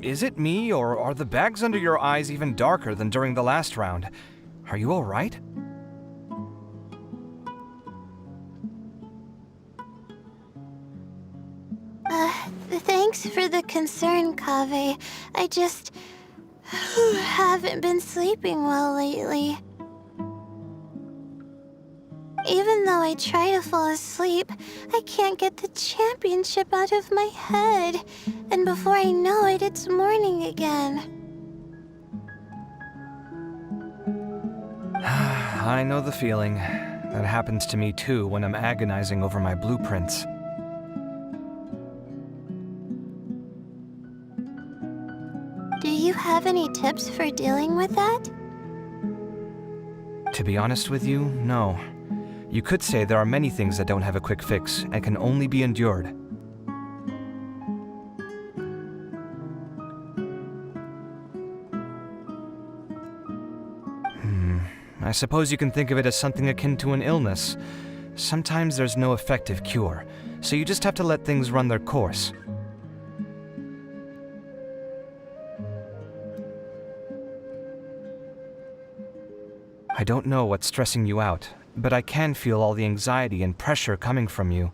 Is it me, or are the bags under your eyes even darker than during the last round? Are you alright? Thanks for the concern, Kaveh. I just haven't been sleeping well lately. Even though I try to fall asleep, I can't get the championship out of my head. And before I know it, it's morning again. I know the feeling. That happens to me too when I'm agonizing over my blueprints. Do you have any tips for dealing with that? To be honest with you, no. You could say there are many things that don't have a quick fix and can only be endured. I suppose you can think of it as something akin to an illness. Sometimes there's no effective cure, so you just have to let things run their course. I don't know what's stressing you out, but I can feel all the anxiety and pressure coming from you.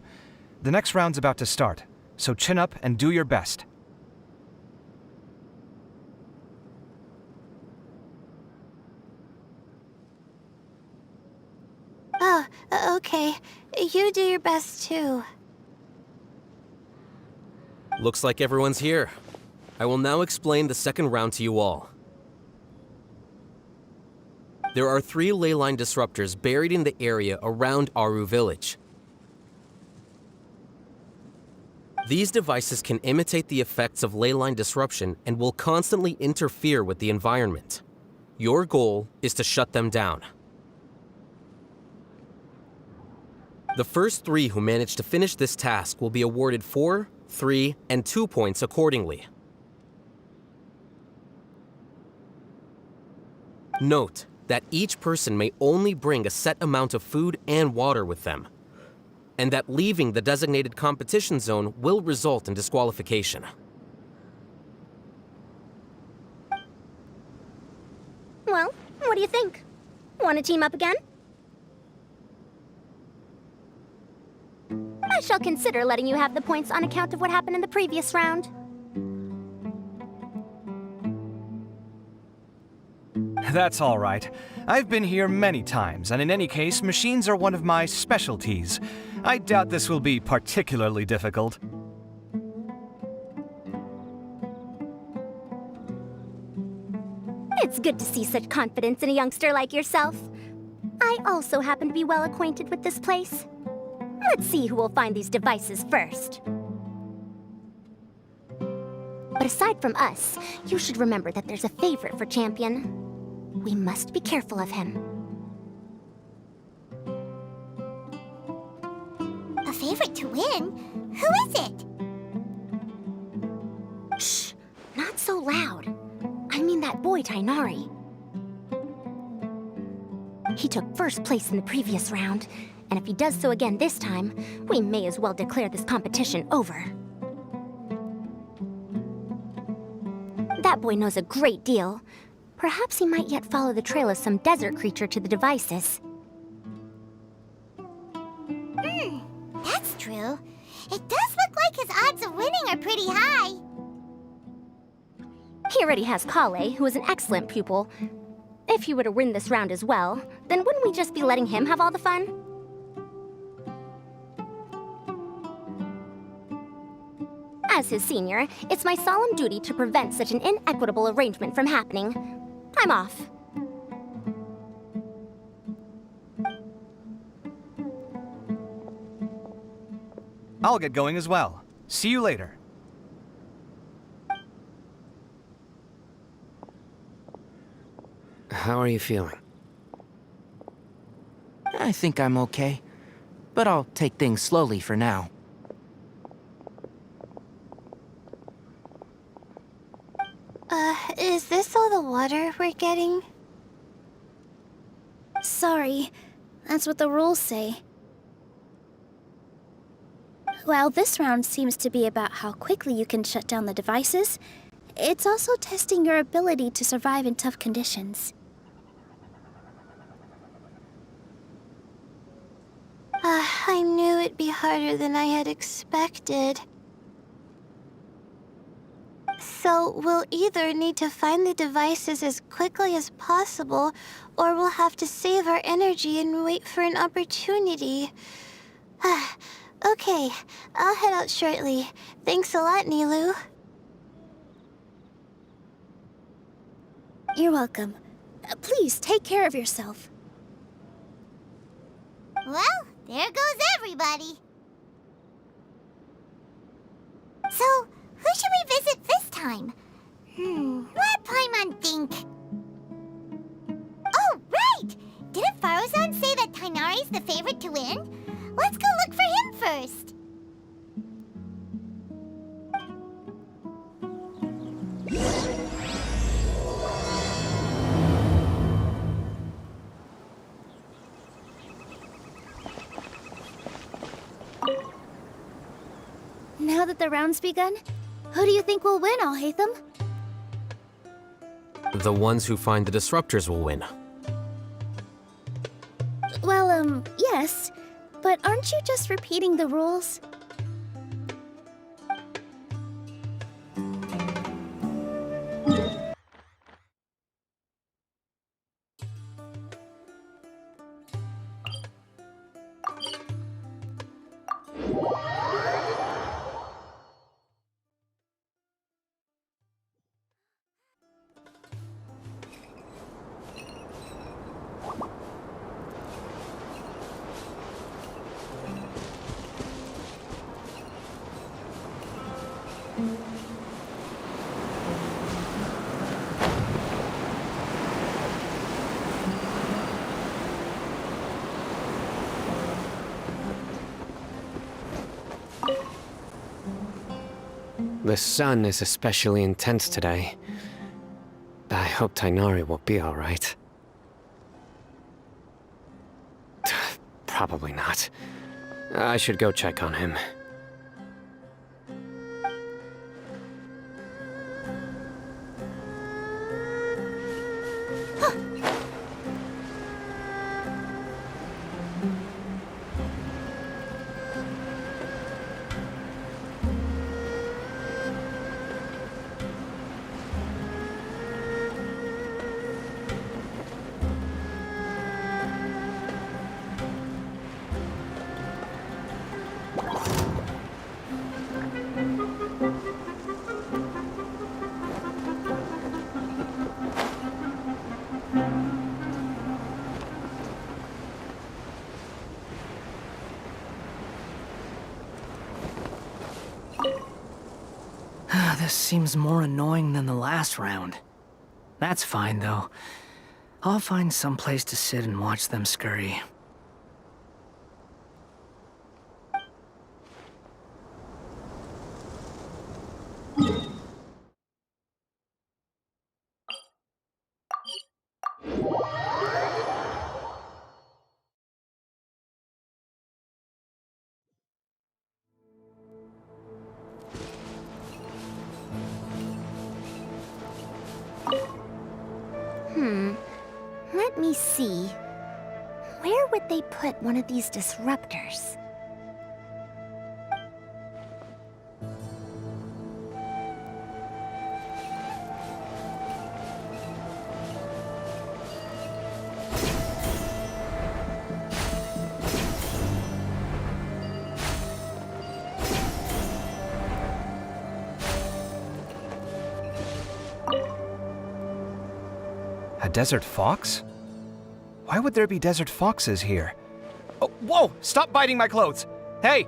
The next round's about to start, so chin up and do your best. Oh, okay. You do your best too. Looks like everyone's here. I will now explain the second round to you all. There are 3 ley line disruptors buried in the area around Aru village. These devices can imitate the effects of ley line disruption and will constantly interfere with the environment. Your goal is to shut them down. The first 3 who manage to finish this task will be awarded 4, 3, and 2 points accordingly. Note that each person may only bring a set amount of food and water with them, and that leaving the designated competition zone will result in disqualification. Well, what do you think? Want to team up again? I shall consider letting you have the points on account of what happened in the previous round. That's all right. I've been here many times, and in any case, machines are one of my specialties. I doubt this will be particularly difficult. It's good to see such confidence in a youngster like yourself. I also happen to be well acquainted with this place. Let's see who will find these devices first. But aside from us, you should remember that there's a favorite for Champion. We must be careful of him. A favorite to win? Who is it? Shh! Not so loud. I mean that boy, Tainari. He took first place in the previous round, and if he does so again this time, we may as well declare this competition over. That boy knows a great deal. Perhaps he might yet follow the trail of some desert creature to the devices. That's true. It does look like his odds of winning are pretty high. He already has Kale, who is an excellent pupil. If he were to win this round as well, then wouldn't we just be letting him have all the fun? As his senior, it's my solemn duty to prevent such an inequitable arrangement from happening. I'm off. I'll get going as well. See you later. How are you feeling? I think I'm okay, but I'll take things slowly for now. Is this all the water we're getting? Sorry, that's what the rules say. While this round seems to be about how quickly you can shut down the devices, it's also testing your ability to survive in tough conditions. I knew it'd be harder than I had expected. So we'll either need to find the devices as quickly as possible, or we'll have to save our energy and wait for an opportunity. Okay, I'll head out shortly. Thanks a lot, Nilu. You're welcome. Please take care of yourself. Well, there goes everybody. So, who should we visit this time? Let Paimon think. Oh, right! Didn't Farozan say that Tainari's the favorite to win? Let's go look for him first. Now that the round's begun, who do you think will win, Alhaitham? The ones who find the disruptors will win. Well, yes. But aren't you just repeating the rules? The sun is especially intense today. I hope Tainari will be alright. Probably not. I should go check on him. This seems more annoying than the last round. That's fine, though. I'll find some place to sit and watch them scurry. Let me see. Where would they put one of these disruptors? A desert fox? Why would there be desert foxes here? Oh, whoa! Stop biting my clothes! Hey!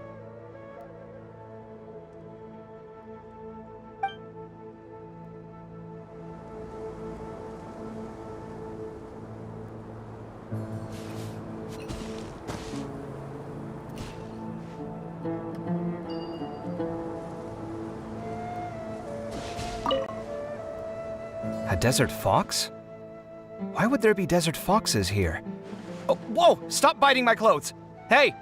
A desert fox? Why would there be desert foxes here? Oh, whoa! Stop biting my clothes! Hey!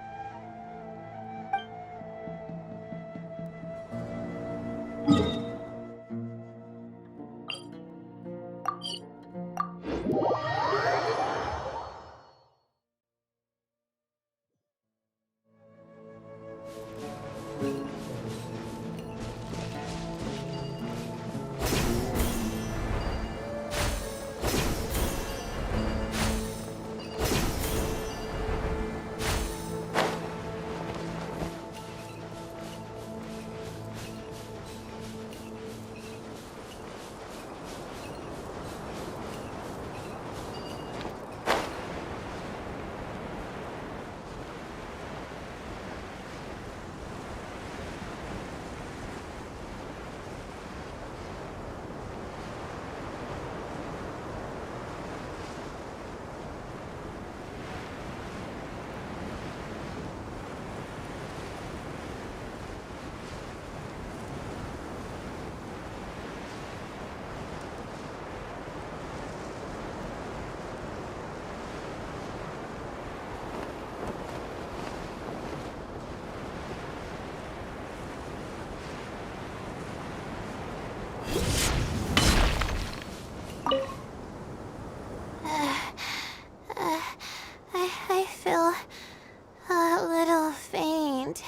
around.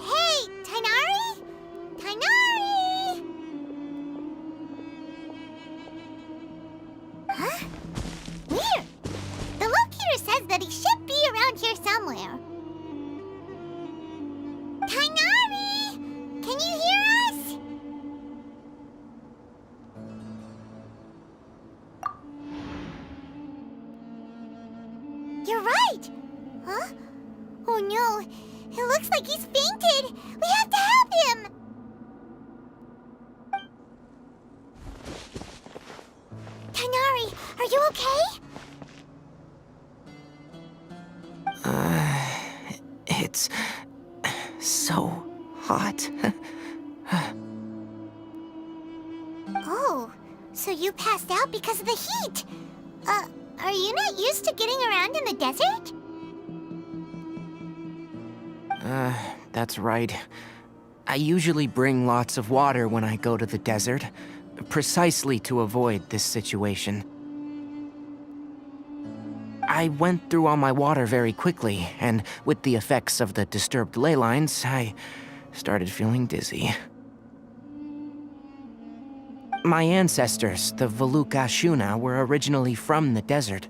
Hey, Tainari? Tainari! Huh? Weird. The locator says that he should be around here somewhere. Tainari! Can you hear us? You're right! Huh? Oh no, it looks like he's fainted! We have to help him! Tainari, are you okay? It's so hot. Oh, so you passed out because of the heat? Are you not used to getting around in the desert? That's right. I usually bring lots of water when I go to the desert, precisely to avoid this situation. I went through all my water very quickly, and with the effects of the disturbed ley lines, I started feeling dizzy. My ancestors, the Valuka Shuna, were originally from the desert.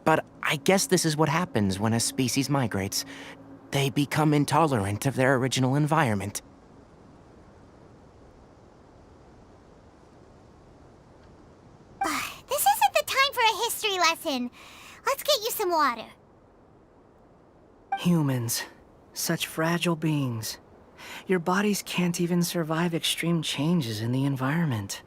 But I guess this is what happens when a species migrates. They become intolerant of their original environment. This isn't the time for a history lesson. Let's get you some water. Humans, such fragile beings. Your bodies can't even survive extreme changes in the environment.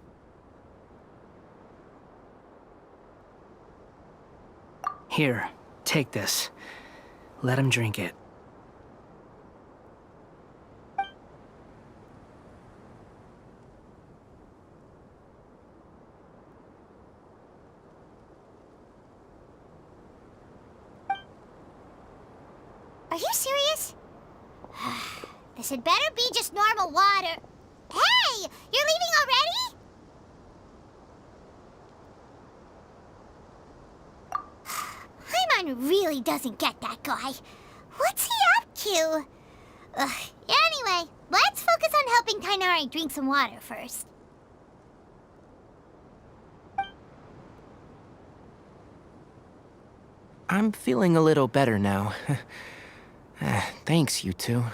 Here, take this. Let him drink it. Are you serious? This had better be just normal water. Hey! You're leaving already? Paimon really doesn't get that guy. What's he up to? Anyway, let's focus on helping Tainari drink some water first. I'm feeling a little better now. Thanks, you two.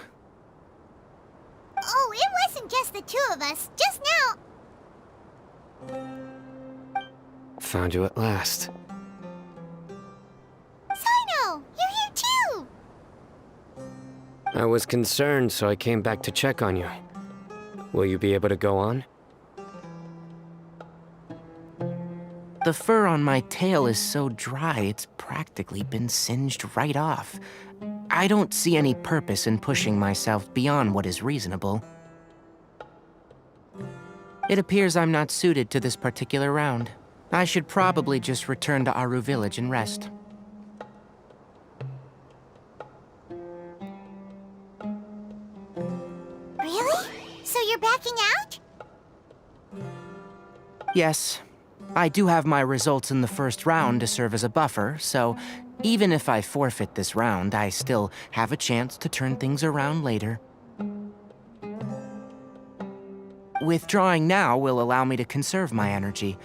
Oh, it wasn't just the two of us. Just now. Found you at last. Sino, you're here too. I was concerned, so I came back to check on you. Will you be able to go on? The fur on my tail is so dry, it's practically been singed right off. I don't see any purpose in pushing myself beyond what is reasonable. It appears I'm not suited to this particular round. I should probably just return to Aru village and rest. Really? So you're backing out? Yes. I do have my results in the first round to serve as a buffer, so even if I forfeit this round, I still have a chance to turn things around later. Withdrawing now will allow me to conserve my energy.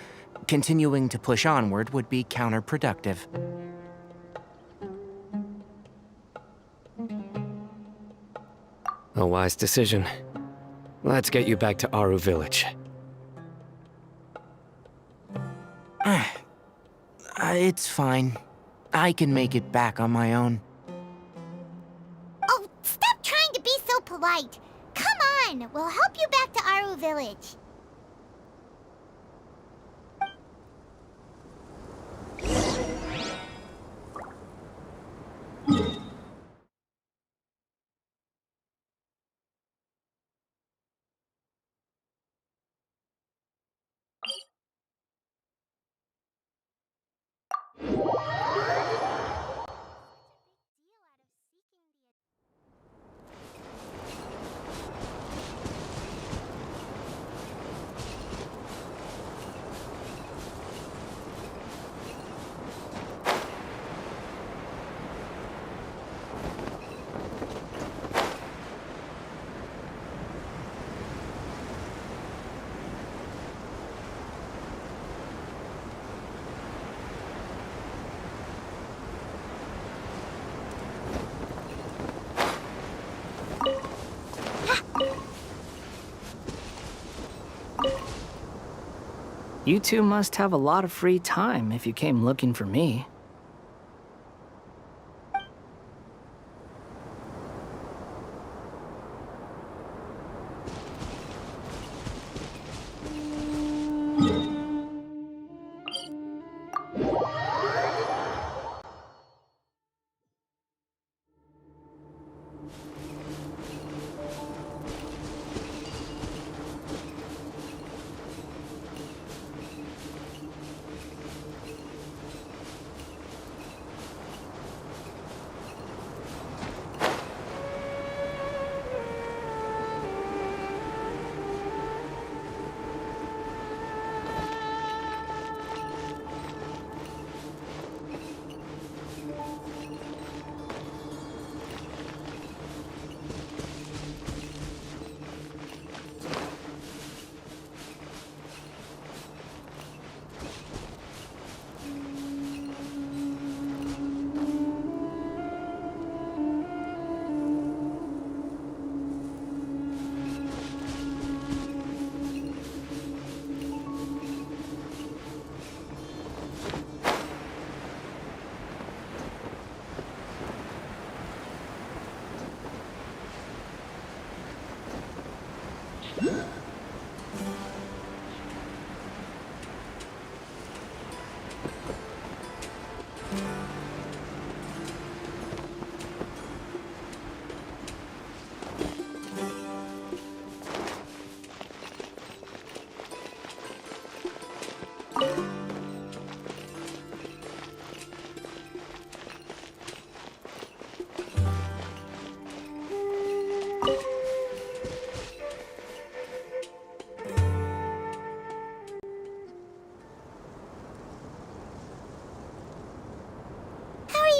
Continuing to push onward would be counterproductive. A wise decision. Let's get you back to Aru village. It's fine. I can make it back on my own. Oh, stop trying to be so polite. Come on! We'll help you back to Aru Village. You two must have a lot of free time if you came looking for me.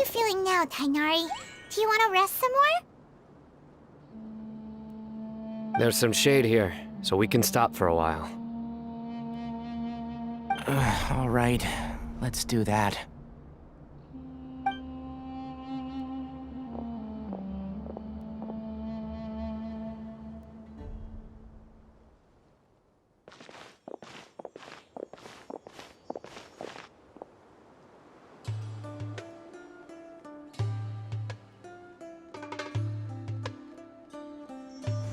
Feeling now, Tainari? Do you want to rest some more? There's some shade here, so we can stop for a while. All right, let's do that.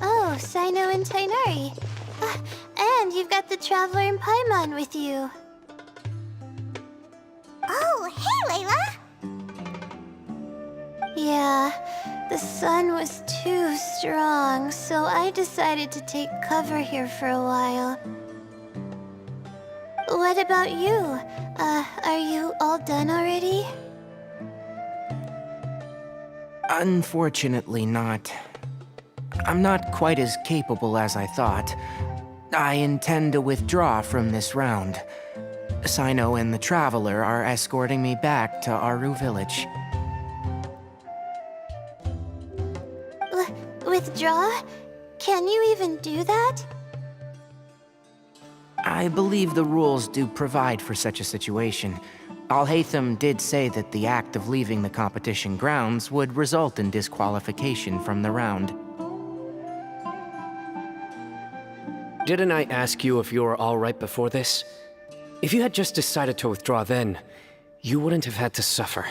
Oh, Sino and Tainari. And you've got the Traveler and Paimon with you. Oh, hey, Layla! Yeah, the sun was too strong, so I decided to take cover here for a while. What about you? Are you all done already? Unfortunately not. I'm not quite as capable as I thought. I intend to withdraw from this round. Sino and the Traveler are escorting me back to Aru Village. Withdraw? Can you even do that? I believe the rules do provide for such a situation. Alhaitham did say that the act of leaving the competition grounds would result in disqualification from the round. Didn't I ask you if you were all right before this? If you had just decided to withdraw then, you wouldn't have had to suffer.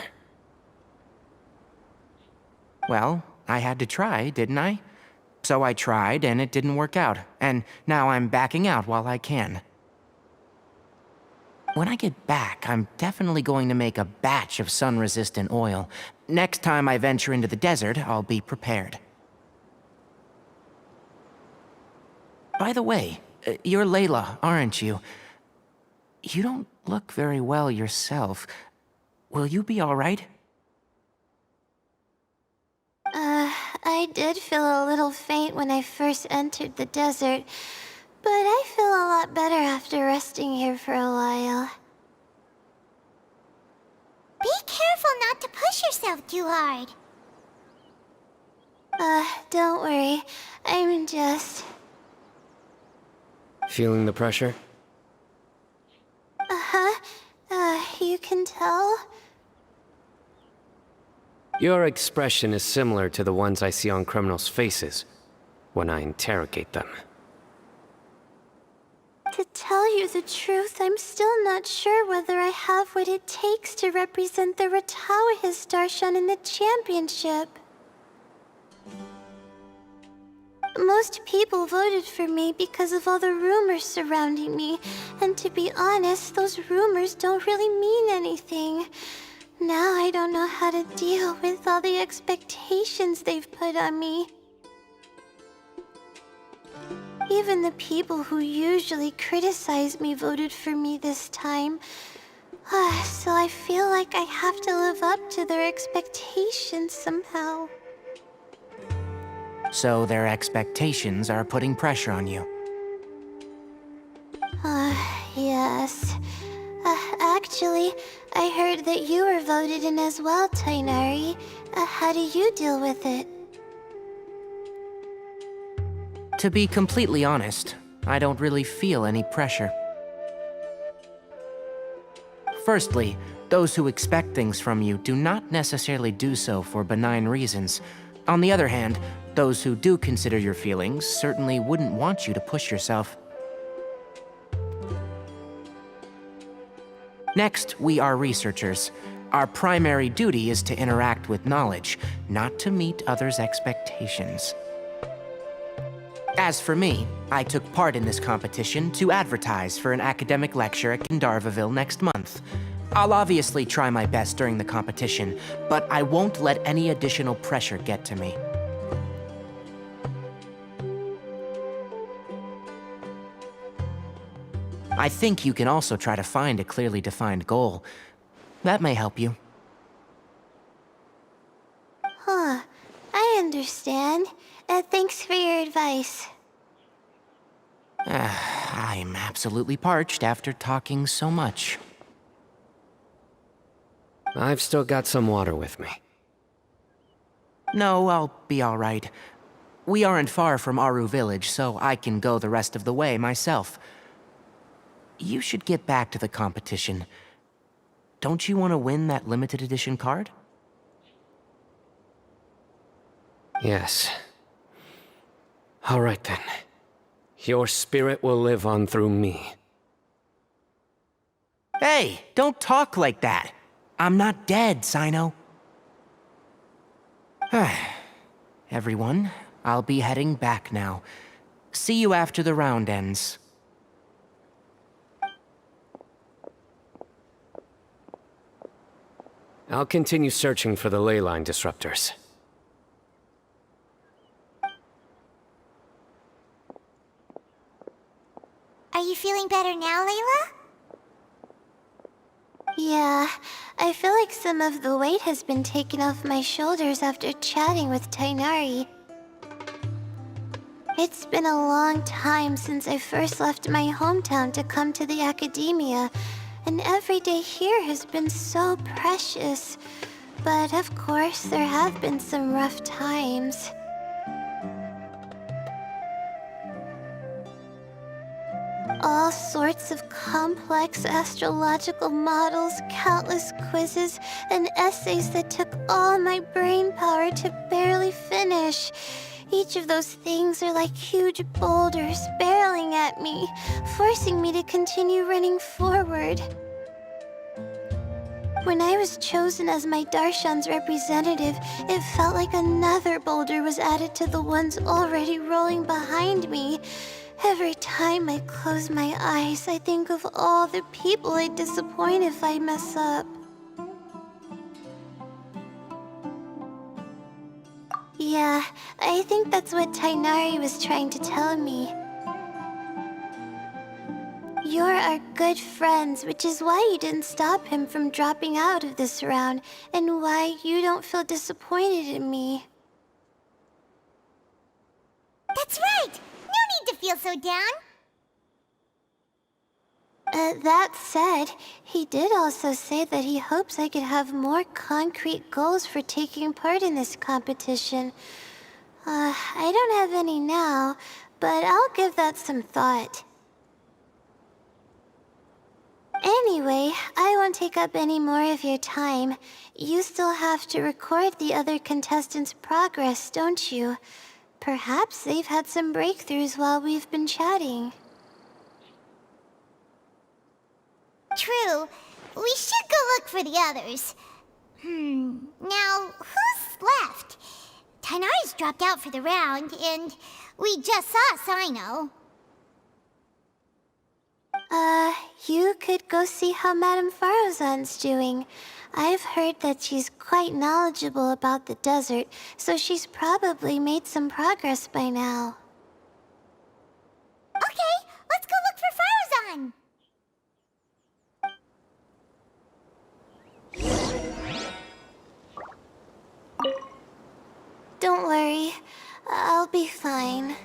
Well, I had to try, didn't I? So I tried, and it didn't work out, and now I'm backing out while I can. When I get back, I'm definitely going to make a batch of sun-resistant oil. Next time I venture into the desert, I'll be prepared. By the way, you're Layla, aren't you? You don't look very well yourself. Will you be all right? I did feel a little faint when I first entered the desert, but I feel a lot better after resting here for a while. Be careful not to push yourself too hard. Don't worry. I'm just... Feeling the pressure? You can tell? Your expression is similar to the ones I see on criminals' faces when I interrogate them. To tell you the truth, I'm still not sure whether I have what it takes to represent the Ratawa Histarshan in the championship. Most people voted for me because of all the rumors surrounding me, and to be honest, those rumors don't really mean anything. Now I don't know how to deal with all the expectations they've put on me. Even the people who usually criticize me voted for me this time. So I feel like I have to live up to their expectations somehow. So their expectations are putting pressure on you. Yes. Actually, I heard that you were voted in as well, Tainari. How do you deal with it? To be completely honest, I don't really feel any pressure. Firstly, those who expect things from you do not necessarily do so for benign reasons. On the other hand, those who do consider your feelings certainly wouldn't want you to push yourself. Next, we are researchers. Our primary duty is to interact with knowledge, not to meet others' expectations. As for me, I took part in this competition to advertise for an academic lecture at Gandharvaville next month. I'll obviously try my best during the competition, but I won't let any additional pressure get to me. I think you can also try to find a clearly defined goal. That may help you. I understand. Thanks for your advice. I'm absolutely parched after talking so much. I've still got some water with me. No, I'll be all right. We aren't far from Aru village, so I can go the rest of the way myself. You should get back to the competition. Don't you want to win that limited edition card? Yes. All right then. Your spirit will live on through me. Hey, don't talk like that. I'm not dead, Sino. Everyone, I'll be heading back now. See you after the round ends. I'll continue searching for the ley line disruptors. Are you feeling better now, Layla? Yeah, I feel like some of the weight has been taken off my shoulders after chatting with Tainari. It's been a long time since I first left my hometown to come to the academia, and every day here has been so precious. But of course, there have been some rough times. All sorts of complex astrological models, countless quizzes, and essays that took all my brain power to barely finish. Each of those things are like huge boulders barreling at me, forcing me to continue running forward. When I was chosen as my Darshan's representative, it felt like another boulder was added to the ones already rolling behind me. Every time I close my eyes, I think of all the people I'd disappoint if I mess up. Yeah, I think that's what Tainari was trying to tell me. You're our good friends, which is why you didn't stop him from dropping out of this round, and why you don't feel disappointed in me. That's right! No need to feel so down! That said, he did also say that he hopes I could have more concrete goals for taking part in this competition. I don't have any now, but I'll give that some thought. Anyway, I won't take up any more of your time. You still have to record the other contestants' progress, don't you? Perhaps they've had some breakthroughs while we've been chatting. True. We should go look for the others. Now, who's left? Tainari's dropped out for the round, and we just saw Sino. You could go see how Madame Farozan's doing. I've heard that she's quite knowledgeable about the desert, so she's probably made some progress by now. Okay, let's go look for Farozan! Don't worry, I'll be fine.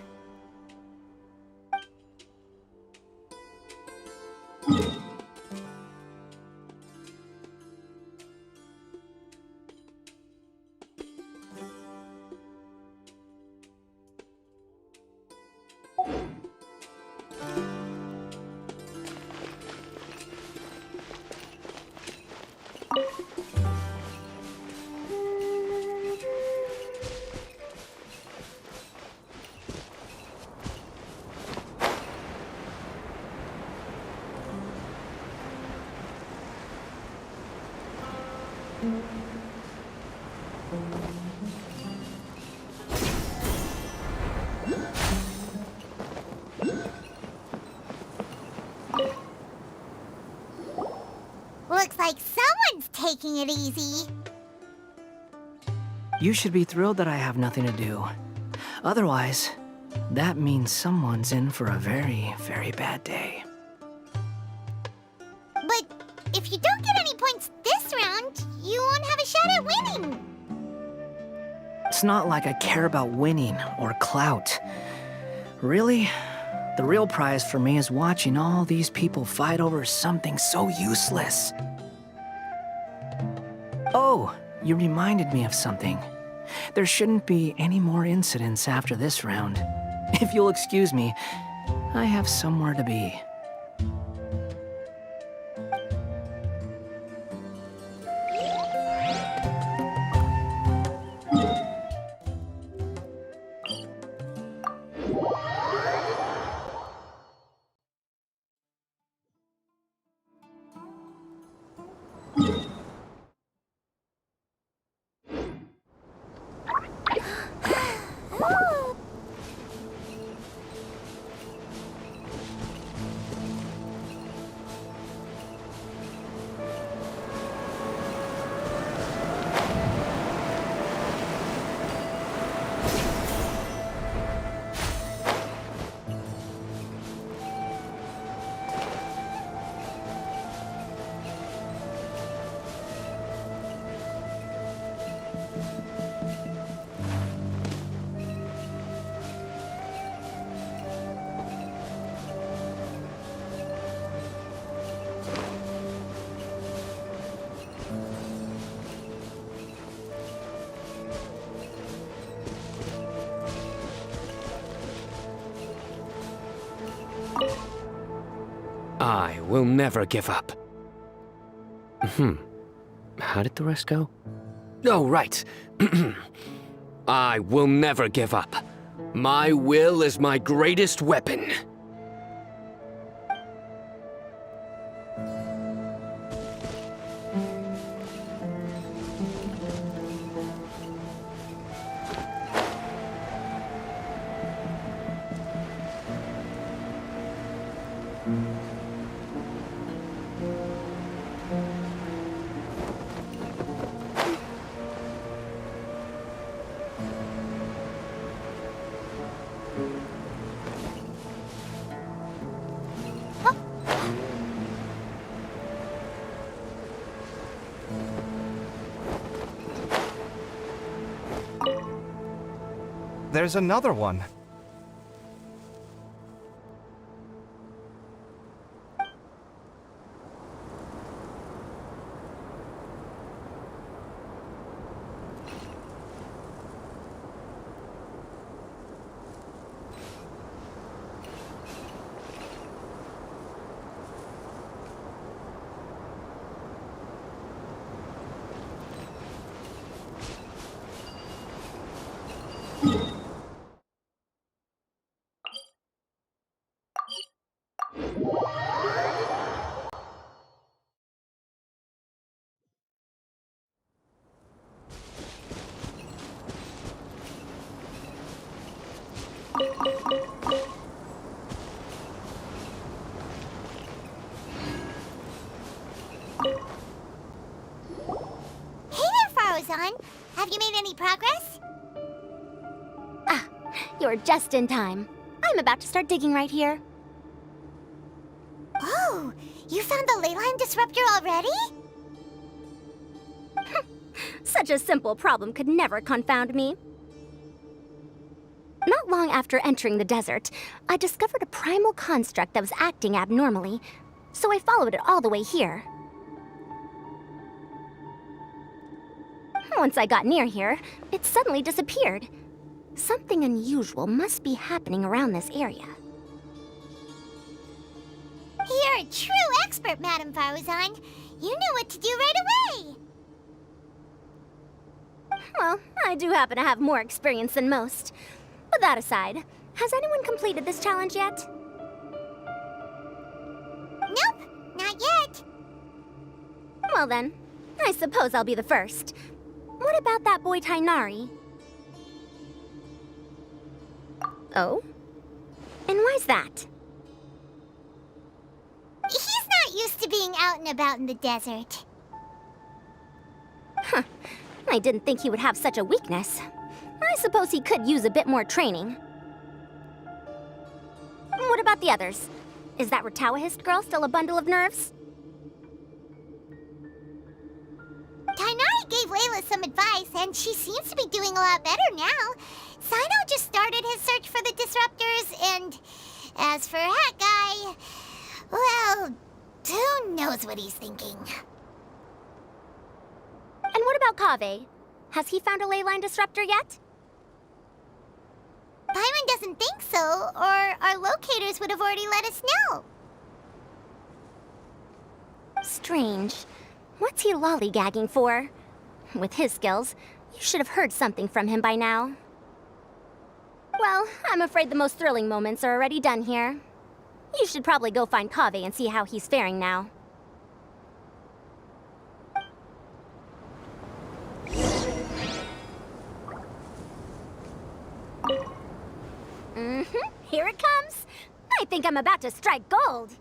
Looks like someone's taking it easy. You should be thrilled that I have nothing to do. Otherwise, that means someone's in for a very, very bad day. But if you don't get any points this round, you won't have a shot at winning. It's not like I care about winning or clout. Really, the real prize for me is watching all these people fight over something so useless. Oh, you reminded me of something. There shouldn't be any more incidents after this round. If you'll excuse me, I have somewhere to be. I will never give up. How did the rest go? Oh, right. I will never give up. My will is my greatest weapon. There's another one. Have you made any progress? Ah, you're just in time. I'm about to start digging right here. Oh, you found the ley line disruptor already? Such a simple problem could never confound me. Not long after entering the desert, I discovered a primal construct that was acting abnormally, so I followed it all the way here. Once I got near here, it suddenly disappeared. Something unusual must be happening around this area. You're a true expert, Madame Faruzan. You knew what to do right away. Well, I do happen to have more experience than most. But that aside, has anyone completed this challenge yet? Nope, not yet. Well then, I suppose I'll be the first. What about that boy Tainari? Oh? And why's that? He's not used to being out and about in the desert. Huh. I didn't think he would have such a weakness. I suppose he could use a bit more training. What about the others? Is that Ratawahist girl still a bundle of nerves? Tainari gave Layla some advice, and she seems to be doing a lot better now. Sino just started his search for the disruptors, and as for that guy, well, who knows what he's thinking. And what about Kaveh? Has he found a ley line disruptor yet? Byron doesn't think so, or our locators would have already let us know. Strange. What's he lollygagging for? With his skills, you should have heard something from him by now. Well, I'm afraid the most thrilling moments are already done here. You should probably go find Kaveh and see how he's faring now. Here it comes. I think I'm about to strike gold.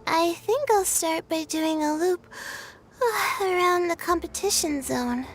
I think I'll start by doing a loop around the competition zone.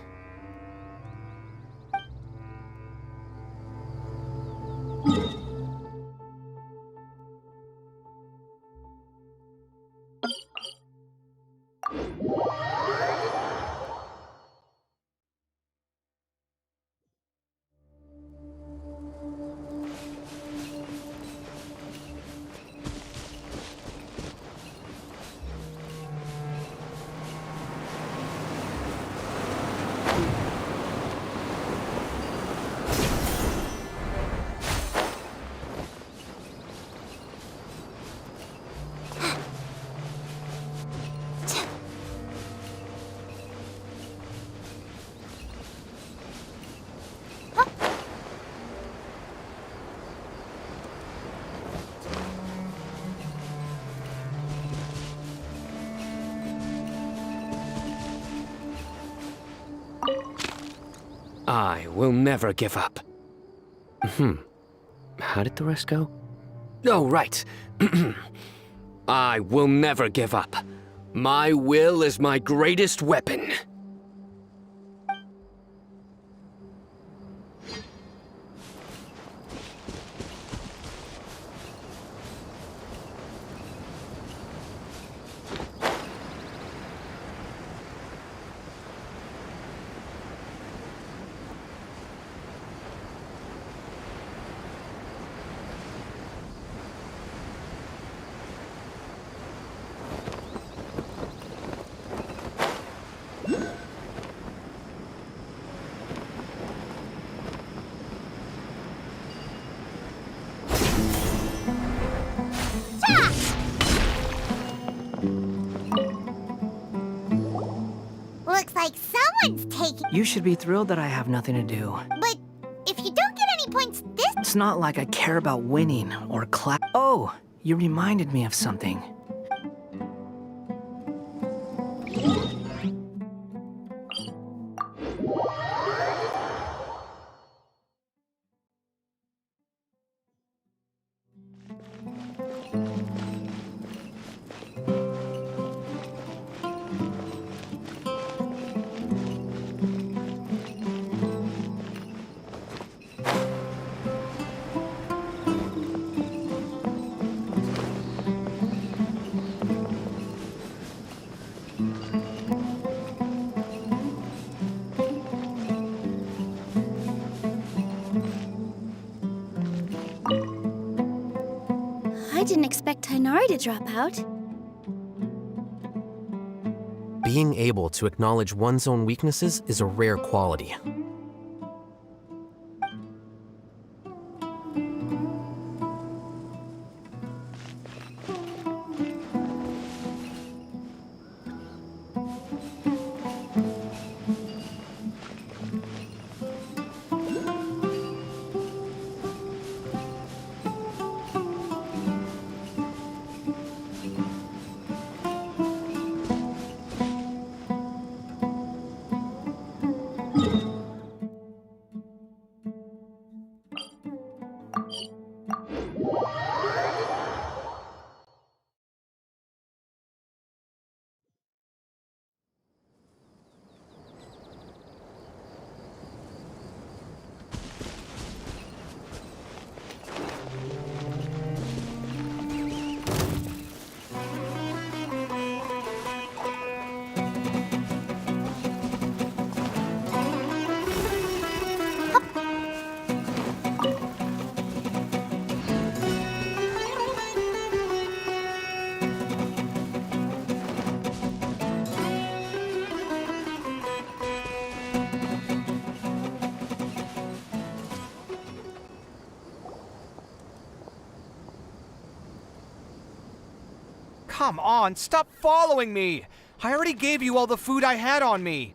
I will never give up. How did the rest go? Oh, right. I will never give up. My will is my greatest weapon. Looks like someone's taking... You should be thrilled that I have nothing to do. But if you don't get any points this... It's not like I care about winning or Oh, you reminded me of something. I didn't expect Tighnari to drop out. Being able to acknowledge one's own weaknesses is a rare quality. Come on, stop following me! I already gave you all the food I had on me.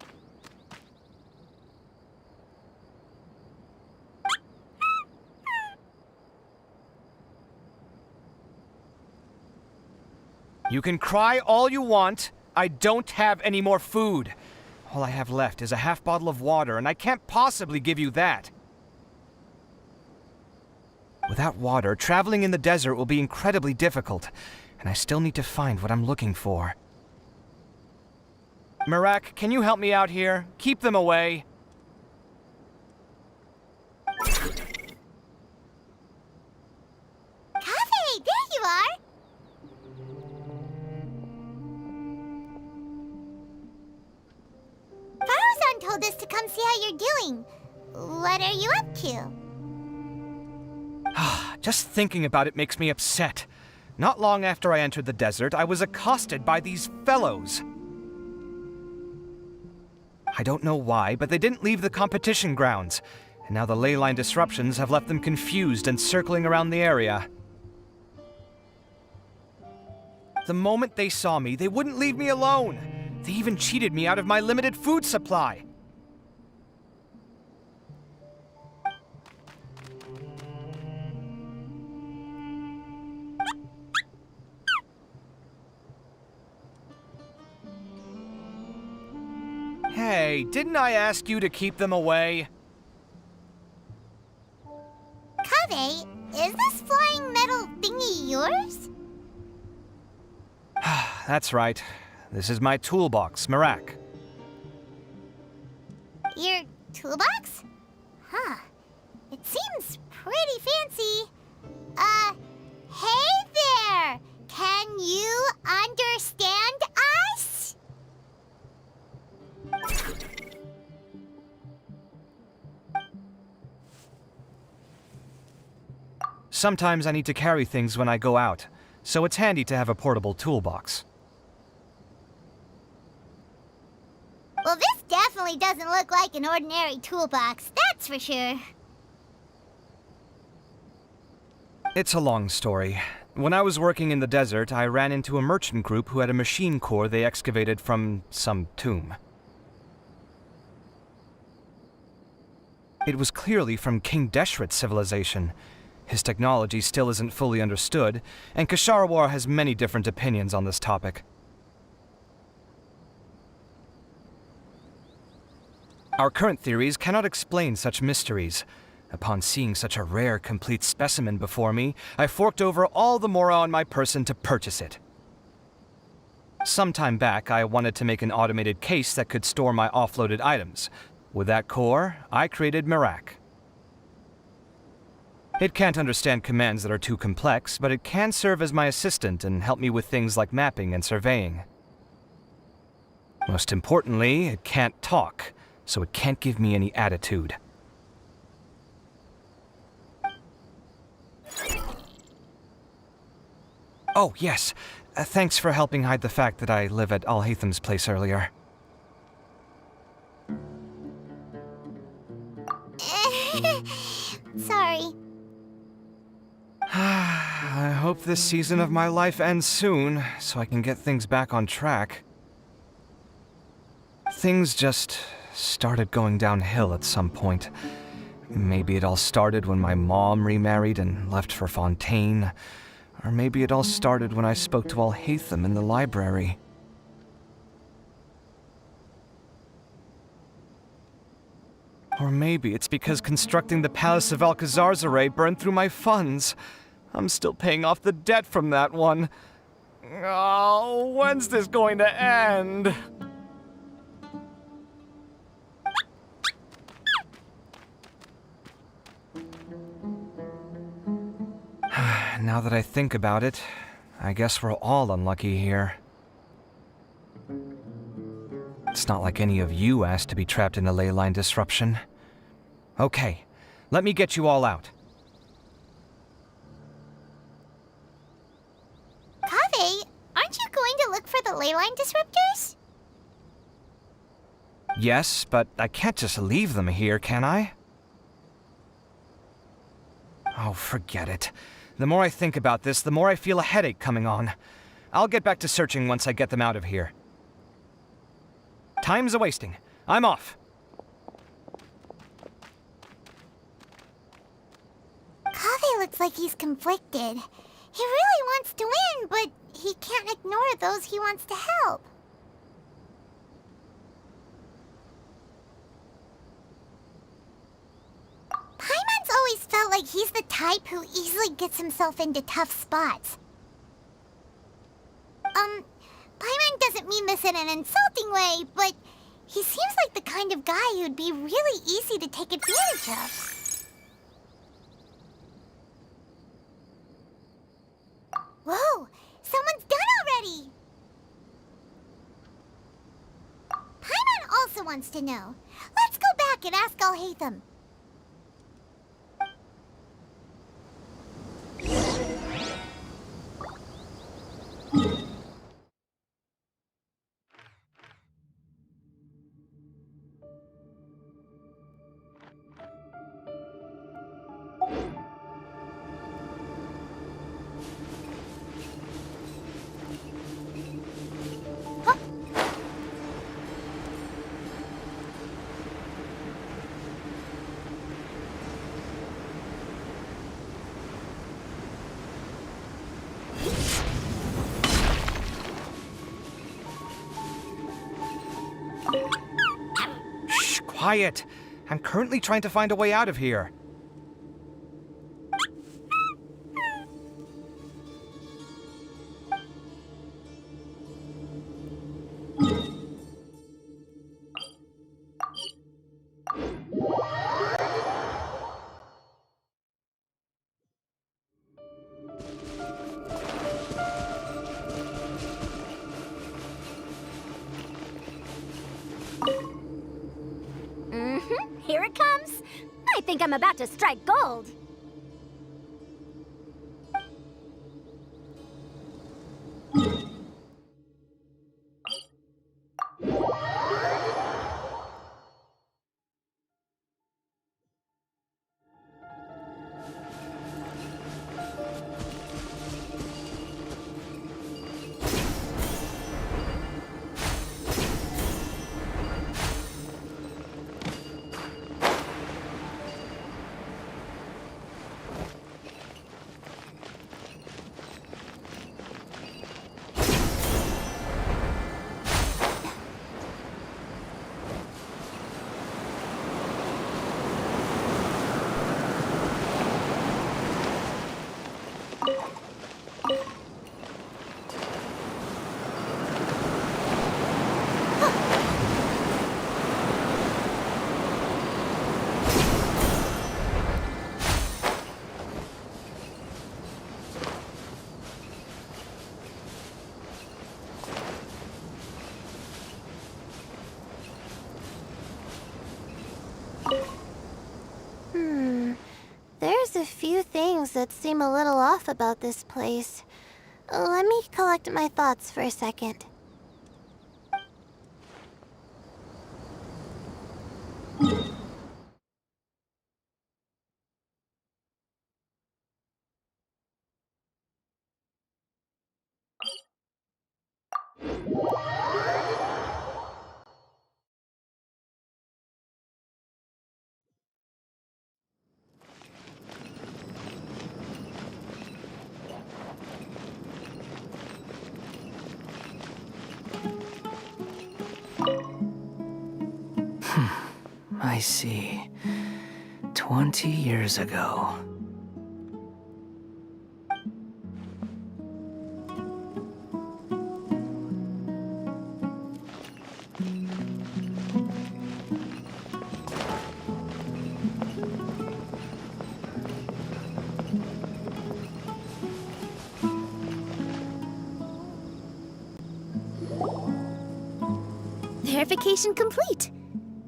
You can cry all you want. I don't have any more food. All I have left is a half bottle of water, and I can't possibly give you that. Without water, traveling in the desert will be incredibly difficult, and I still need to find what I'm looking for. Merak, can you help me out here? Keep them away. Cafe, there you are! Farozan told us to come see how you're doing. What are you up to? Just thinking about it makes me upset. Not long after I entered the desert, I was accosted by these fellows. I don't know why, but they didn't leave the competition grounds, and now the ley line disruptions have left them confused and circling around the area. The moment they saw me, they wouldn't leave me alone. They even cheated me out of my limited food supply. Hey, didn't I ask you to keep them away? that's right. This is my toolbox, Merak. Your toolbox? Huh. It seems pretty fancy. Hey there! Can you understand us? Sometimes I need to carry things when I go out, so it's handy to have a portable toolbox. Well, this definitely doesn't look like an ordinary toolbox, that's for sure. It's a long story. When I was working in the desert, I ran into a merchant group who had a machine core they excavated from some tomb. It was clearly from King Deshret's civilization. His technology still isn't fully understood, and Ksharawar has many different opinions on this topic. Our current theories cannot explain such mysteries. Upon seeing such a rare, complete specimen before me, I forked over all the mora on my person to purchase it. Some time back, I wanted to make an automated case that could store my offloaded items. With that core, I created Merak. It can't understand commands that are too complex, but it can serve as my assistant and help me with things like mapping and surveying. Most importantly, it can't talk, so it can't give me any attitude. Oh, yes. Thanks for helping hide the fact that I live at Alhatham's place earlier. Sorry. I hope this season of my life ends soon, so I can get things back on track. Things just started going downhill at some point. Maybe it all started when my mom remarried and left for Fontaine. Or maybe it all started when I spoke to Alhatham in the library. Or maybe it's because constructing the Palace of Alcazar's burned through my funds. I'm still paying off the debt from that one. Oh, when's this going to end? Now that I think about it, I guess we're all unlucky here. It's not like any of you asked to be trapped in a ley line disruption. Okay, let me get you all out. Kaveh, aren't you going to look for the ley line disruptors? Yes, but I can't just leave them here, can I? Oh, forget it. The more I think about this, the more I feel a headache coming on. I'll get back to searching once I get them out of here. Time's a-wasting. I'm off. Kaveh looks like he's conflicted. He really wants to win, but he can't ignore those he wants to help. Paimon's always felt like he's the type who easily gets himself into tough spots. Paimon doesn't mean this in an insulting way, but he seems like the kind of guy who'd be really easy to take advantage of. Whoa! Someone's done already! Paimon also wants to know. Let's go back and ask Alhatham. Shh, quiet. I'm currently trying to find a way out of here. Here it comes. I think I'm about to strike gold. There's a few things that seem a little off about this place. Let me collect my thoughts for a second. I see. 20 years ago. Verification complete.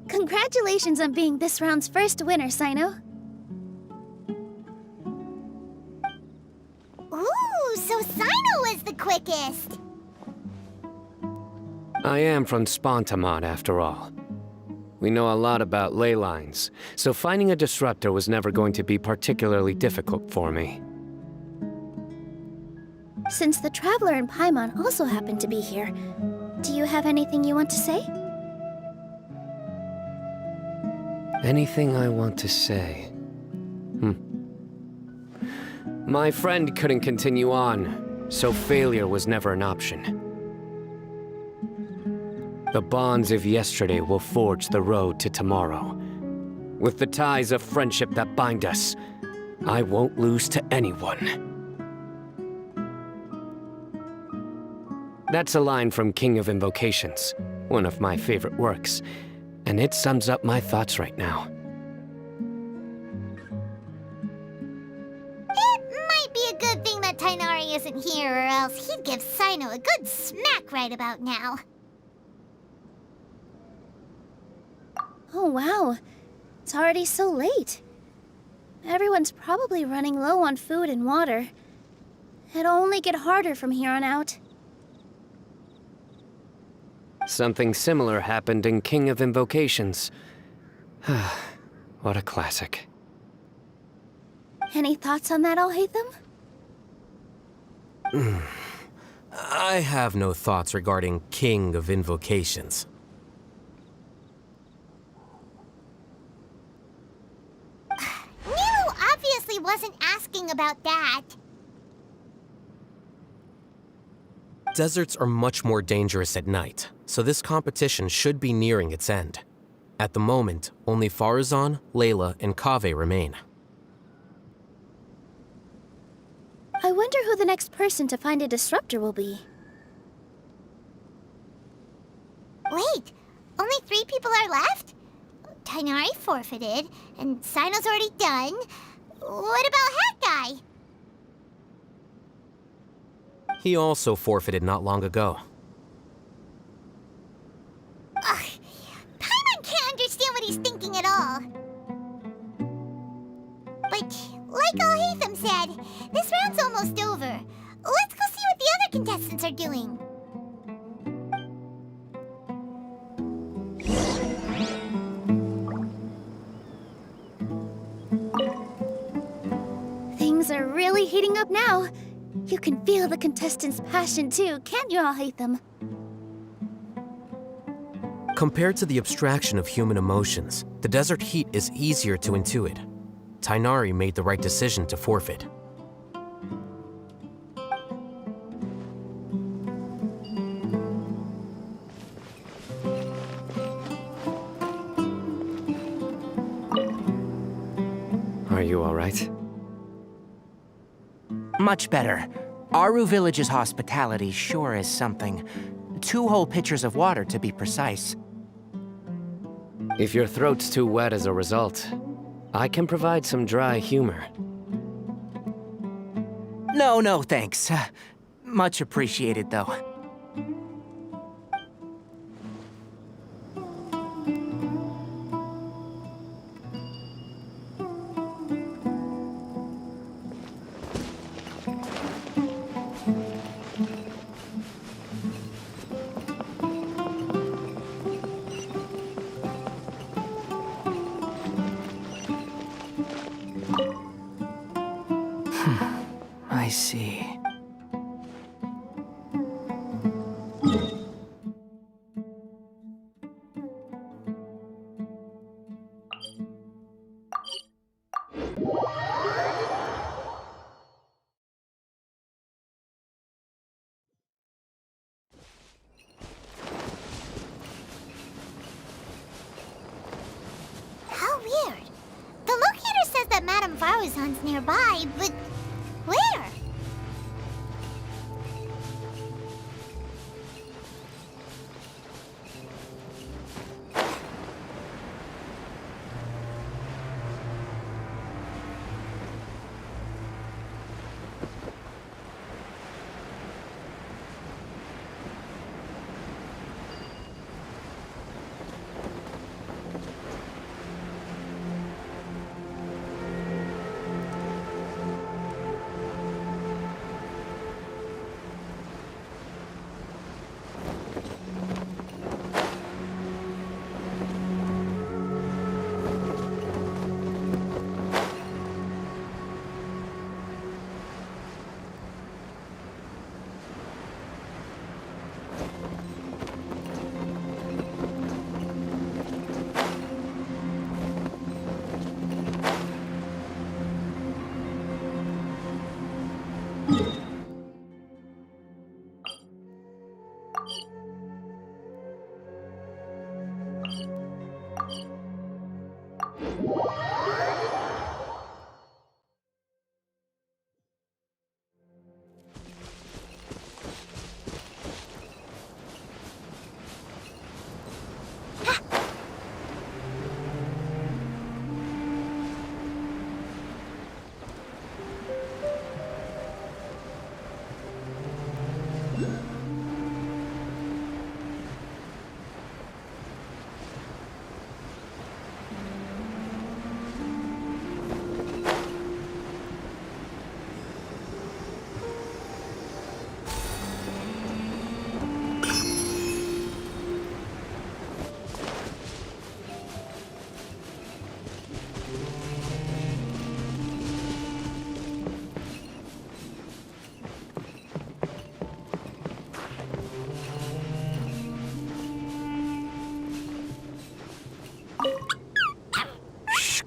Congratulations on being this round's first winner, Sino. Ooh, so Sino was the quickest. I am from Spontamod, after all. We know a lot about ley lines, so finding a disruptor was never going to be particularly difficult for me. Since the Traveler and Paimon also happen to be here, do you have anything you want to say? Anything I want to say? My friend couldn't continue on, so failure was never an option. The bonds of yesterday will forge the road to tomorrow. With the ties of friendship that bind us, I won't lose to anyone. That's a line from King of Invocations, one of my favorite works, and it sums up my thoughts right now. It might be a good thing that Tighnari isn't here, or else he'd give Sino a good smack right about now. Oh wow, it's already so late. Everyone's probably running low on food and water. It'll only get harder from here on out. Something similar happened in King of Invocations. What a classic. Any thoughts on that, Alhaitham? I have no thoughts regarding King of Invocations. Nero obviously wasn't asking about that. Deserts are much more dangerous at night, so this competition should be nearing its end. At the moment, only Farazan, Layla, and Kaveh remain. I wonder who the next person to find a disruptor will be. Wait, only 3 people are left? Tighnari forfeited, and Sino's already done. What about Hat Guy? He also forfeited not long ago. Ugh, other contestants are doing. Things are really heating up now. You can feel the contestants' passion too, can't you all hate them? Compared to the abstraction of human emotions, the desert heat is easier to intuit. Tighnari made the right decision to forfeit. Are you all right? Much better. Aru Village's hospitality sure is something. 2 whole pitchers of water, to be precise. If your throat's too wet as a result, I can provide some dry humor. No, thanks. Much appreciated, though. I see. How weird. The locator says that Madame Faruzan's nearby, but where?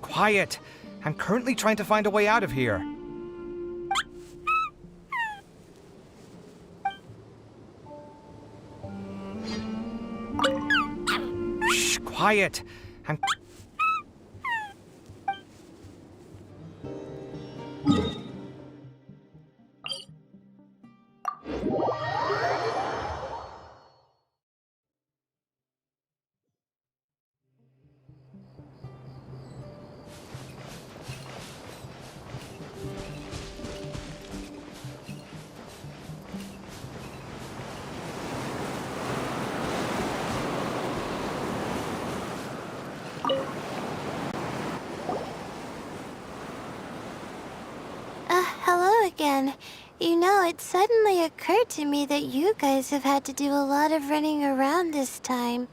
Quiet! I'm currently trying to find a way out of here. Shh, quiet! I'm... Hello again. You know, it suddenly occurred to me that you guys have had to do a lot of running around this time.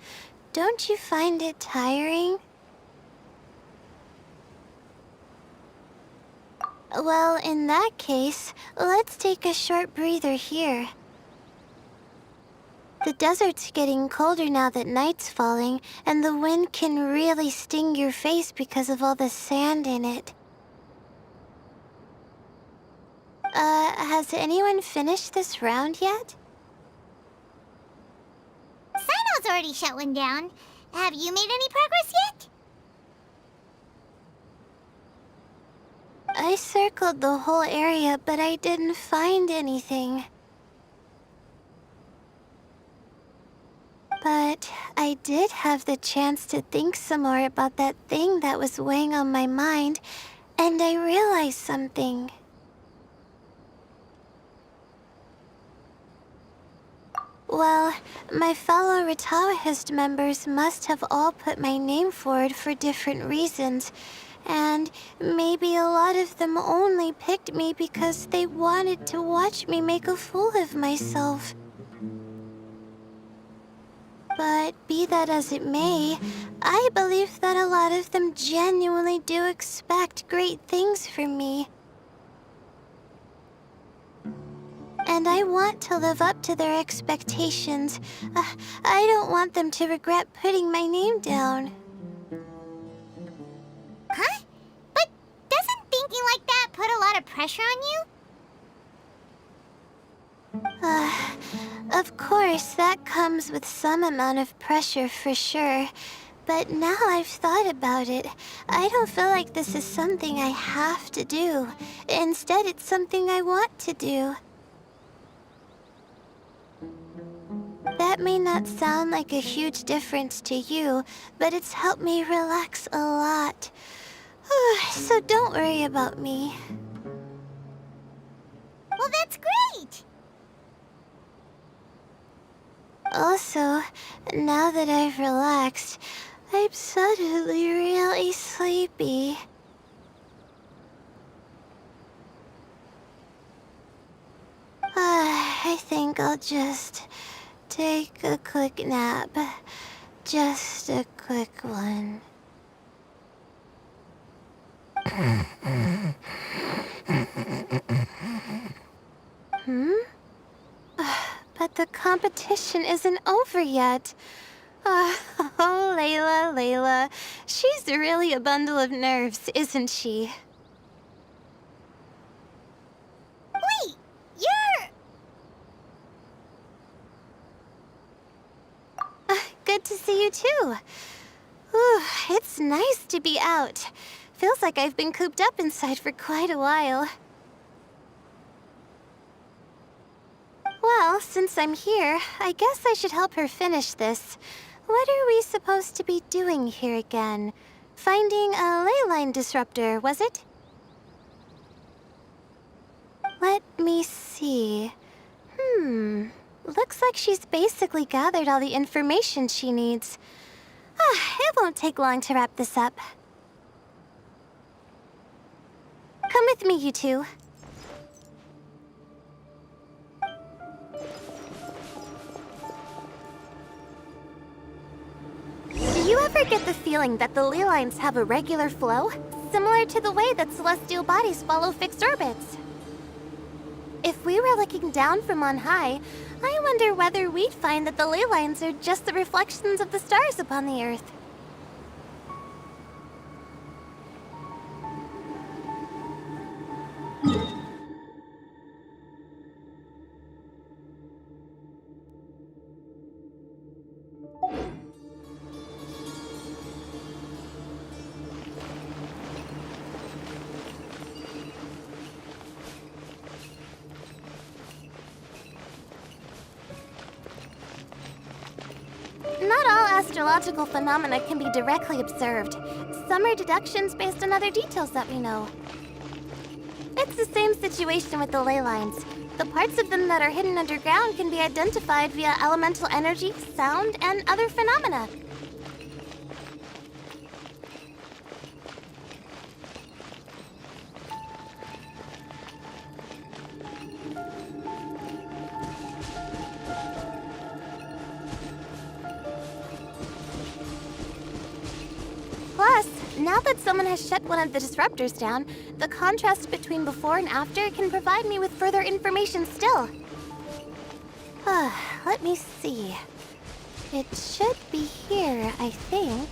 Don't you find it tiring? Well, in that case, let's take a short breather here. The desert's getting colder now that night's falling, and the wind can really sting your face because of all the sand in it. Has anyone finished this round yet? Sino's already shut one down. Have you made any progress yet? I circled the whole area, but I didn't find anything. But I did have the chance to think some more about that thing that was weighing on my mind, and I realized something. Well, my fellow Retawahist members must have all put my name forward for different reasons, and maybe a lot of them only picked me because they wanted to watch me make a fool of myself. But be that as it may, I believe that a lot of them genuinely do expect great things from me. And I want to live up to their expectations. I don't want them to regret putting my name down. Huh? But doesn't thinking like that put a lot of pressure on you? Of course, that comes with some amount of pressure for sure. But now I've thought about it, I don't feel like this is something I have to do. Instead, it's something I want to do. That may not sound like a huge difference to you, but it's helped me relax a lot. So don't worry about me. Well, that's great! Also, now that I've relaxed, I'm suddenly really sleepy. I think I'll just take a quick nap. Just a quick one. But the competition isn't over yet. Oh, Layla. She's really a bundle of nerves, isn't she? Wait, you're... Good to see you too. Ooh, it's nice to be out. Feels like I've been cooped up inside for quite a while. Well, since I'm here, I guess I should help her finish this. What are we supposed to be doing here again? Finding a ley line disruptor, was it? Let me see. Looks like she's basically gathered all the information she needs. It won't take long to wrap this up. Come with me, you two. Do you ever get the feeling that the ley lines have a regular flow? Similar to the way that celestial bodies follow fixed orbits? If we were looking down from on high, I wonder whether we'd find that the ley lines are just the reflections of the stars upon the Earth. Not all astrological phenomena can be directly observed. Some are deductions based on other details that we know. It's the same situation with the ley lines. The parts of them that are hidden underground can be identified via elemental energy, sound, and other phenomena. Now that someone has shut one of the disruptors down, the contrast between before and after can provide me with further information still. Let me see. It should be here, I think.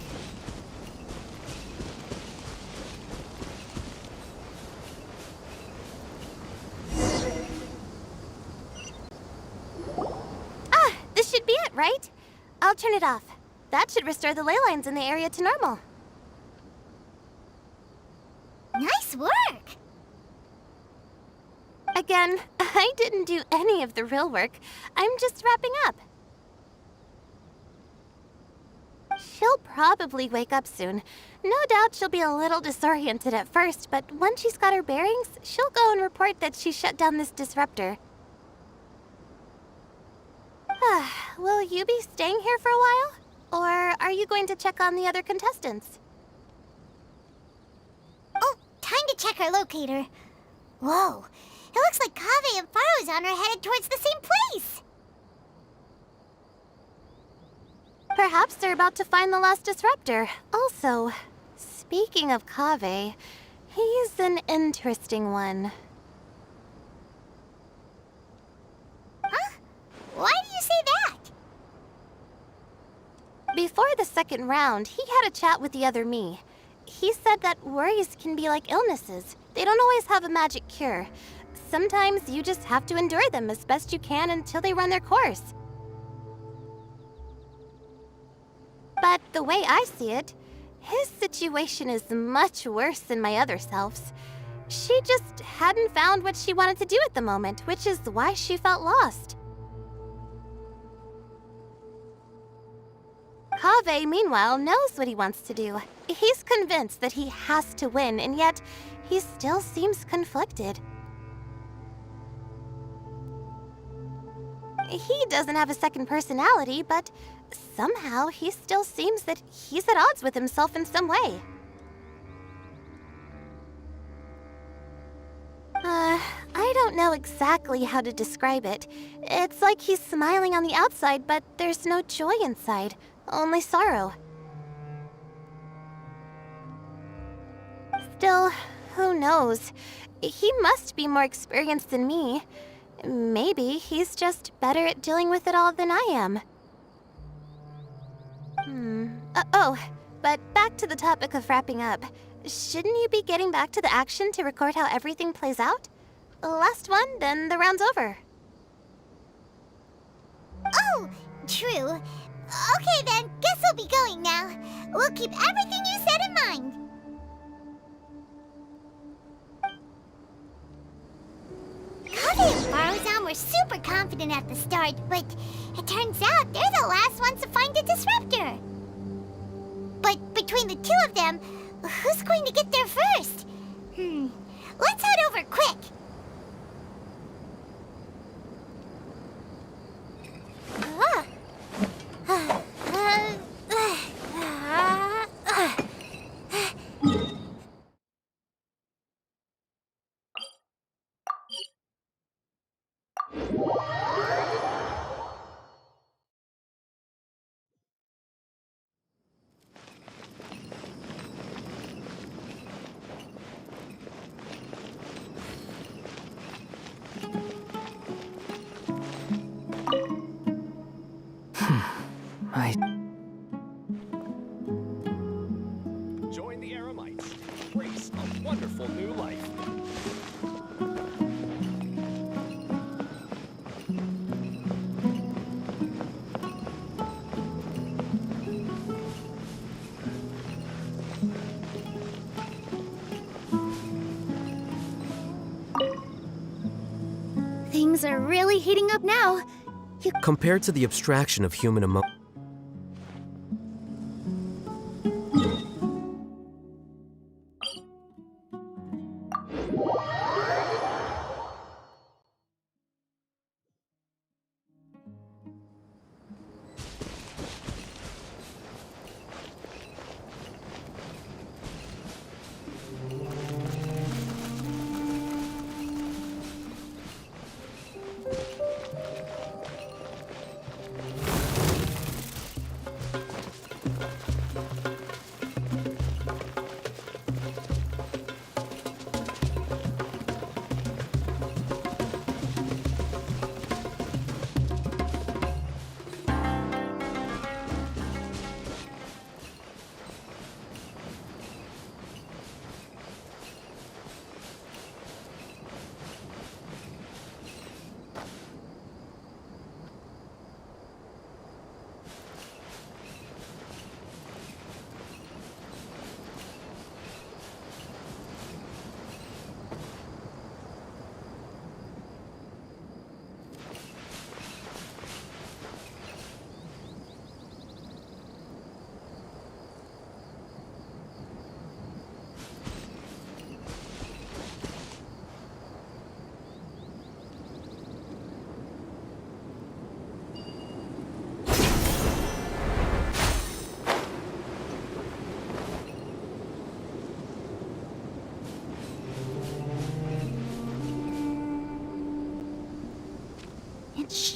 This should be it, right? I'll turn it off. That should restore the ley lines in the area to normal. Nice work! Again, I didn't do any of the real work. I'm just wrapping up. She'll probably wake up soon. No doubt she'll be a little disoriented at first, but once she's got her bearings, she'll go and report that she shut down this disruptor. Will you be staying here for a while? Or are you going to check on the other contestants? Oh, time to check our locator. Whoa, it looks like Kaveh and Farozan are headed towards the same place. Perhaps they're about to find the last disruptor. Also, speaking of Kaveh, he's an interesting one. Huh? Why do you say that? Before the second round, he had a chat with the other me. He said that worries can be like illnesses. They don't always have a magic cure. Sometimes you just have to endure them as best you can until they run their course. But the way I see it, his situation is much worse than my other self's. She just hadn't found what she wanted to do at the moment, which is why she felt lost. Kaveh, meanwhile, knows what he wants to do. He's convinced that he has to win, and yet he still seems conflicted. He doesn't have a second personality, but somehow he still seems that he's at odds with himself in some way. I don't know exactly how to describe it. It's like he's smiling on the outside, but there's no joy inside. Only sorrow. Still, who knows? He must be more experienced than me. Maybe he's just better at dealing with it all than I am. But back to the topic of wrapping up. Shouldn't you be getting back to the action to record how everything plays out? Last one, then the round's over. Oh, true. Okay then, guess we'll be going now. We'll keep everything you said in mind. Kaveh and Farozan were super confident at the start, but it turns out they're the last ones to find the disruptor. But between the two of them, who's going to get there first? Let's head over quick. Join the Eremites. Embrace a wonderful new life. Things are really heating up now. Compared to the abstraction of human emotion,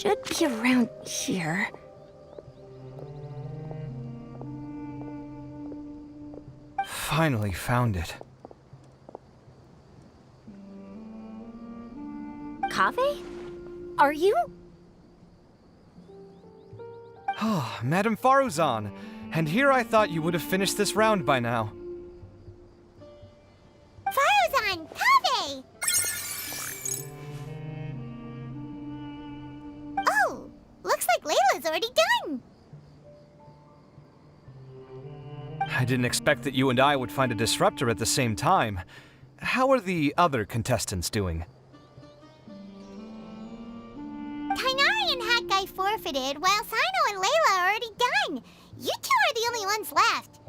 should be around here. Finally found it. Kaveh? Are you? Oh, Madame Faruzan. And here I thought you would have finished this round by now. Faruzan, Kaveh! Oh, looks like Layla's already done. I didn't expect that you and I would find a disruptor at the same time. How are the other contestants doing? Tainari and Hat Guy forfeited, while Sino and Layla are already done. You two are the only ones left.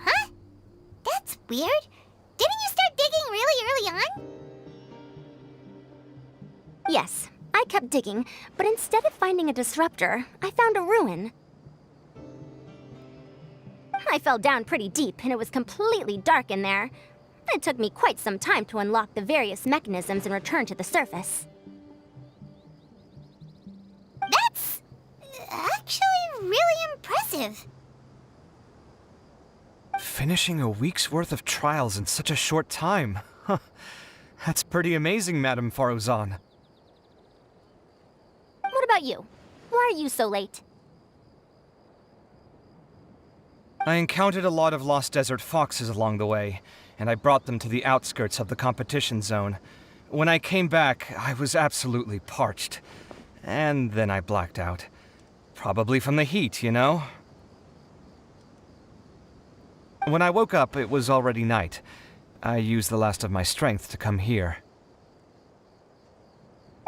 Huh? That's weird. Didn't you start digging really early on? Yes, I kept digging, but instead of finding a disruptor, I found a ruin. I fell down pretty deep, and it was completely dark in there. It took me quite some time to unlock the various mechanisms and return to the surface. That's actually really impressive. Finishing a week's worth of trials in such a short time. Huh. That's pretty amazing, Madame Faruzan. What about you? Why are you so late? I encountered a lot of lost desert foxes along the way, and I brought them to the outskirts of the competition zone. When I came back, I was absolutely parched. And then I blacked out. Probably from the heat, you know? When I woke up, it was already night. I used the last of my strength to come here.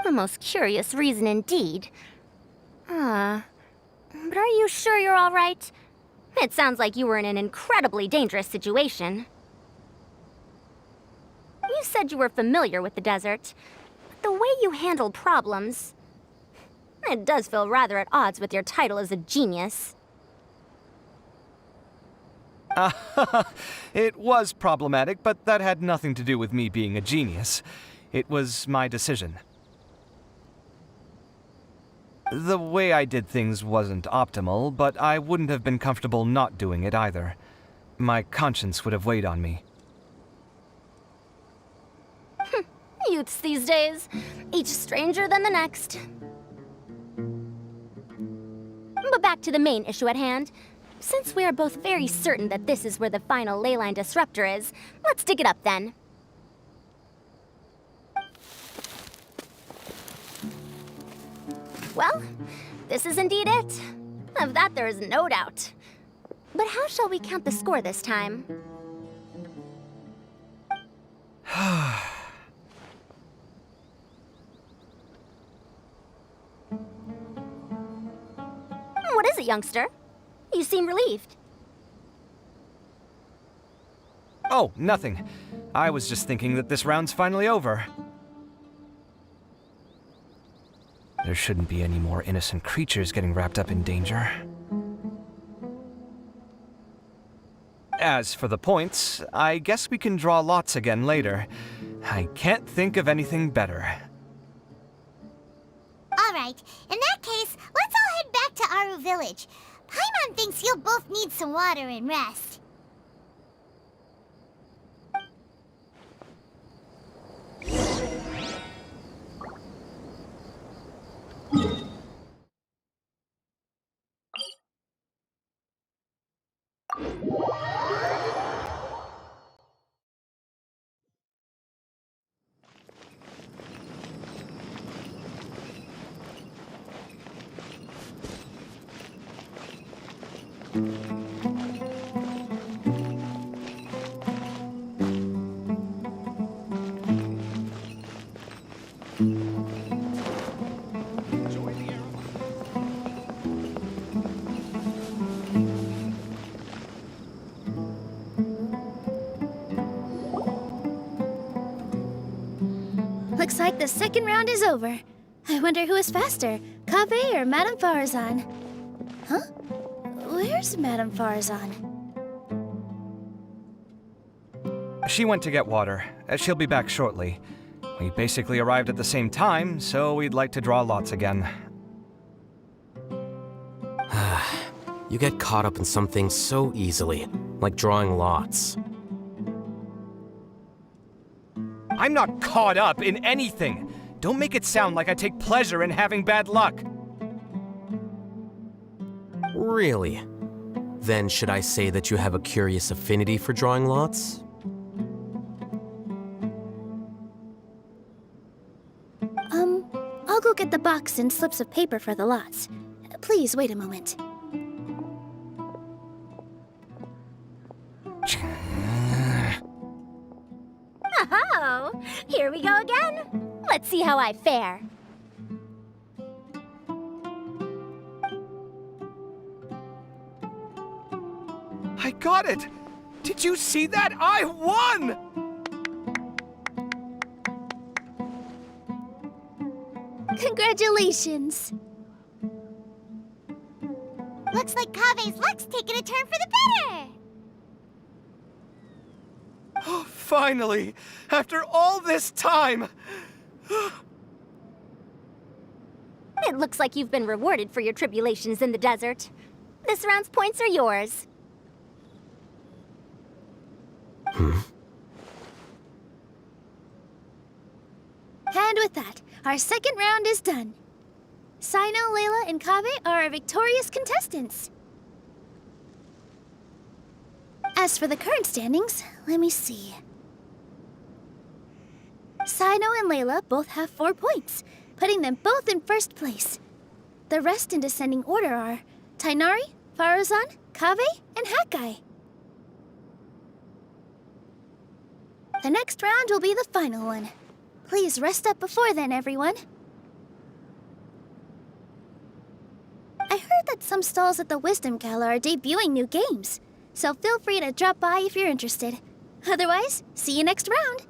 A most curious reason indeed. But are you sure you're all right? It sounds like you were in an incredibly dangerous situation. You said you were familiar with the desert. But the way you handled problems... It does feel rather at odds with your title as a genius. It was problematic, but that had nothing to do with me being a genius. It was my decision. The way I did things wasn't optimal, but I wouldn't have been comfortable not doing it either. My conscience would have weighed on me. Youths these days, each stranger than the next. But back to the main issue at hand. Since we are both very certain that this is where the final leyline disruptor is, let's dig it up then. Well, this is indeed it. Of that there is no doubt. But how shall we count the score this time? What is it, youngster? You seem relieved. Oh, nothing. I was just thinking that this round's finally over. There shouldn't be any more innocent creatures getting wrapped up in danger. As for the points, I guess we can draw lots again later. I can't think of anything better. All right, in that case, let's all head back to Aru Village. Paimon thinks you'll both need some water and rest. Enjoy the aroma. Looks like the second round is over. I wonder who is faster, Kaveh or Madame Faruzan? Huh? Where's Madame Faruzan? She went to get water. She'll be back shortly. We basically arrived at the same time, so we'd like to draw lots again. You get caught up in something so easily, like drawing lots. I'm not caught up in anything! Don't make it sound like I take pleasure in having bad luck! Really? Then should I say that you have a curious affinity for drawing lots? I'll go get the box and slips of paper for the lots. Please wait a moment. Oh, here we go again. Let's see how I fare. I got it! Did you see that? I won! Congratulations! Looks like Kave's luck's taking a turn for the better. Oh, finally! After all this time! It looks like you've been rewarded for your tribulations in the desert. This round's points are yours. And with that, our second round is done. Sino, Layla, and Kaveh are our victorious contestants. As for the current standings, let me see. Sino and Layla both have 4 points, putting them both in first place. The rest in descending order are Tainari, Faruzan, Kaveh, and Hakai. The next round will be the final one. Please rest up before then, everyone. I heard that some stalls at the Wisdom Gala are debuting new games, so feel free to drop by if you're interested. Otherwise, see you next round!